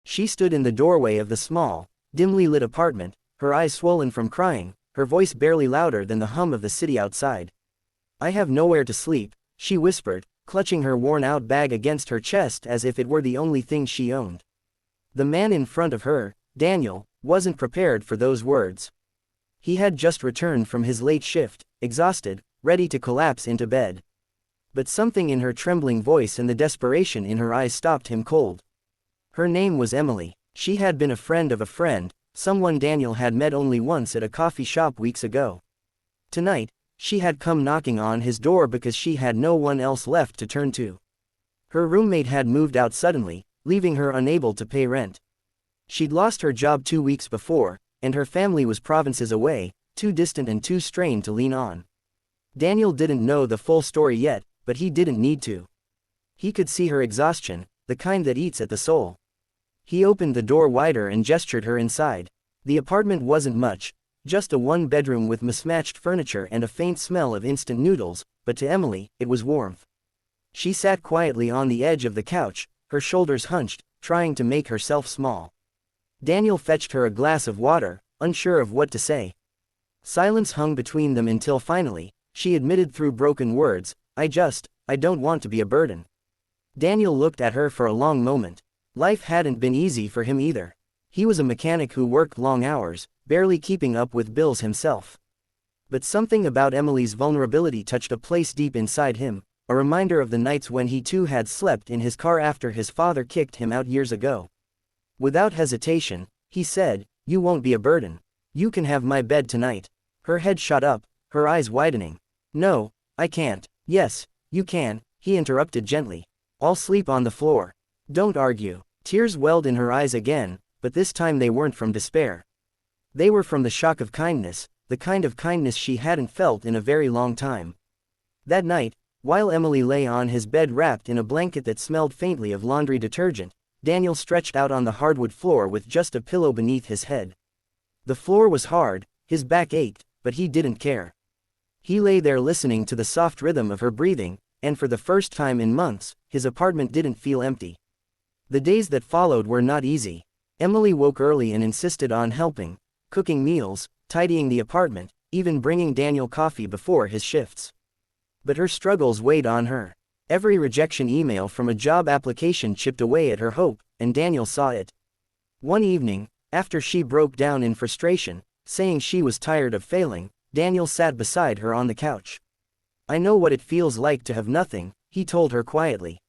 She stood in the doorway of the small, dimly lit apartment, her eyes swollen from crying, her voice barely louder than the hum of the city outside. "I have nowhere to sleep," she whispered, clutching her worn-out bag against her chest as if it were the only thing she owned. The man in front of her, Daniel, wasn't prepared for those words. He had just returned from his late shift, exhausted, ready to collapse into bed. But something in her trembling voice and the desperation in her eyes stopped him cold. Her name was Emily. She had been a friend of a friend, someone Daniel had met only once at a coffee shop weeks ago. Tonight, she had come knocking on his door because she had no one else left to turn to. Her roommate had moved out suddenly, leaving her unable to pay rent. She'd lost her job 2 weeks before, and her family was provinces away, too distant and too strained to lean on. Daniel didn't know the full story yet, but he didn't need to. He could see her exhaustion, the kind that eats at the soul. He opened the door wider and gestured her inside. The apartment wasn't much, just a one-bedroom with mismatched furniture and a faint smell of instant noodles, but to Emily, it was warmth. She sat quietly on the edge of the couch, her shoulders hunched, trying to make herself small. Daniel fetched her a glass of water, unsure of what to say. Silence hung between them until finally, she admitted through broken words, I don't want to be a burden." Daniel looked at her for a long moment. Life hadn't been easy for him either. He was a mechanic who worked long hours, barely keeping up with bills himself. But something about Emily's vulnerability touched a place deep inside him, a reminder of the nights when he too had slept in his car after his father kicked him out years ago. Without hesitation, he said, "You won't be a burden. You can have my bed tonight." Her head shot up, her eyes widening. "No, I can't." "Yes, you can," he interrupted gently. "I'll sleep on the floor." "Don't argue." Tears welled in her eyes again, but this time they weren't from despair. They were from the shock of kindness, the kind of kindness she hadn't felt in a very long time. That night, while Emily lay on his bed wrapped in a blanket that smelled faintly of laundry detergent, Daniel stretched out on the hardwood floor with just a pillow beneath his head. The floor was hard, his back ached, but he didn't care. He lay there listening to the soft rhythm of her breathing, and for the first time in months, his apartment didn't feel empty. The days that followed were not easy. Emily woke early and insisted on helping, cooking meals, tidying the apartment, even bringing Daniel coffee before his shifts. But her struggles weighed on her. Every rejection email from a job application chipped away at her hope, and Daniel saw it. One evening, after she broke down in frustration, saying she was tired of failing, Daniel sat beside her on the couch. "I know what it feels like to have nothing," he told her quietly.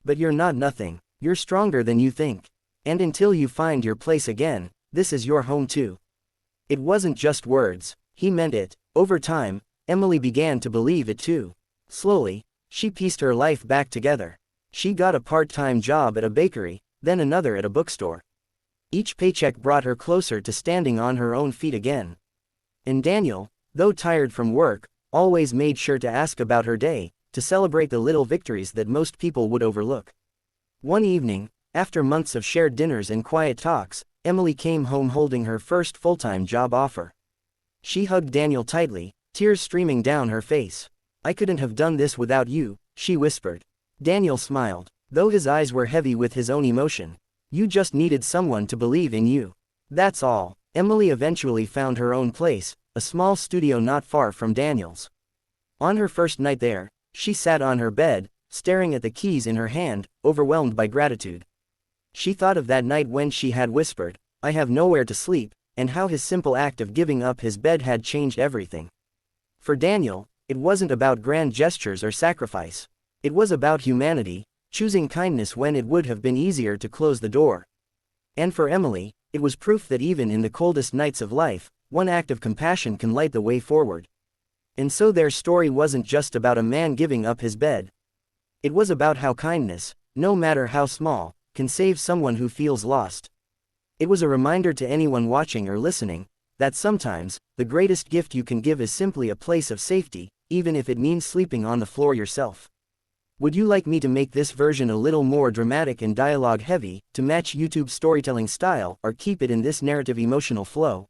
"But you're not nothing. You're stronger than you think. And until you find your place again, this is your home too." It wasn't just words, he meant it. Over time, Emily began to believe it too. Slowly, she pieced her life back together. She got a part-time job at a bakery, then another at a bookstore. Each paycheck brought her closer to standing on her own feet again. And Daniel, though tired from work, always made sure to ask about her day, to celebrate the little victories that most people would overlook. One evening, after months of shared dinners and quiet talks, Emily came home holding her first full-time job offer. She hugged Daniel tightly, tears streaming down her face. "I couldn't have done this without you," she whispered. Daniel smiled, though his eyes were heavy with his own emotion. "You just needed someone to believe in you. That's all." Emily eventually found her own place, a small studio not far from Daniel's. On her first night there, she sat on her bed, staring at the keys in her hand, overwhelmed by gratitude. She thought of that night when she had whispered, "I have nowhere to sleep," and how his simple act of giving up his bed had changed everything. For Daniel, it wasn't about grand gestures or sacrifice. It was about humanity, choosing kindness when it would have been easier to close the door. And for Emily, it was proof that even in the coldest nights of life, one act of compassion can light the way forward. And so their story wasn't just about a man giving up his bed. It was about how kindness, no matter how small, can save someone who feels lost. It was a reminder to anyone watching or listening, that sometimes, the greatest gift you can give is simply a place of safety, even if it means sleeping on the floor yourself. Would you like me to make this version a little more dramatic and dialogue heavy, to match YouTube's storytelling style, or keep it in this narrative emotional flow?